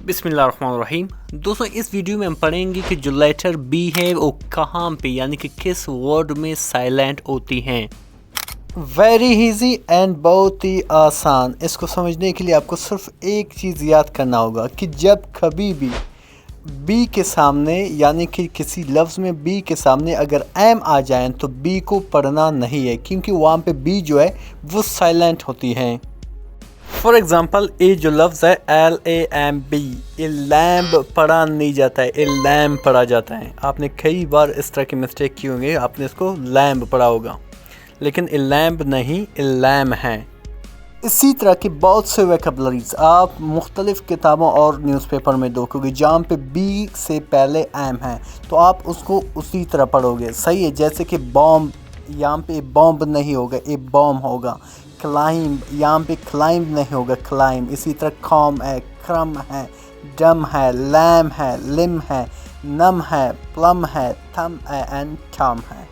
بسم اللہ الرحمن الرحیم۔ دوستوں اس ویڈیو میں ہم پڑھیں گے کہ جو لیٹر بی ہے وہ کہاں پہ یعنی کہ کس ورڈ میں سائلنٹ ہوتی ہیں۔ ویری ایزی اینڈ بہت ہی آسان۔ اس کو سمجھنے کے لیے آپ کو صرف ایک چیز یاد کرنا ہوگا کہ جب کبھی بھی بی کے سامنے یعنی کہ کسی لفظ میں بی کے سامنے اگر ایم آ جائیں تو بی کو پڑھنا نہیں ہے، کیونکہ وہاں پہ بی جو ہے وہ سائلنٹ ہوتی ہیں۔ فار ایگزامپل اے جو لفظ ہے LAMB، اے لیمب پڑھا نہیں جاتا ہے، اے لیمب پڑھا جاتا ہے۔ آپ نے کئی بار اس طرح کی مسٹیک کی ہوں گے، آپ نے اس کو لیمب پڑھا ہوگا، لیکن اے لیمب نہیں، اے لیم ہے۔ اسی طرح کی بہت سے ویکیبلریز آپ مختلف کتابوں اور نیوز پیپر میں دیکھو گے جہاں پہ بی سے پہلے ایم ہے تو آپ اس کو اسی طرح پڑھو گے، صحیح ہے۔ جیسے کہ بومب، یہاں پہ بومب نہیں ہوگا، اے بوم ہوگا۔ کلائمب، یہاں پہ کلائمب نہیں ہوگا، کلائمب۔ اسی طرح کام ہے، کرم ہے، ڈم ہے، لیم ہے، لم ہے، نم ہے، پلم ہے، تھم ہے اینڈ ٹم ہے۔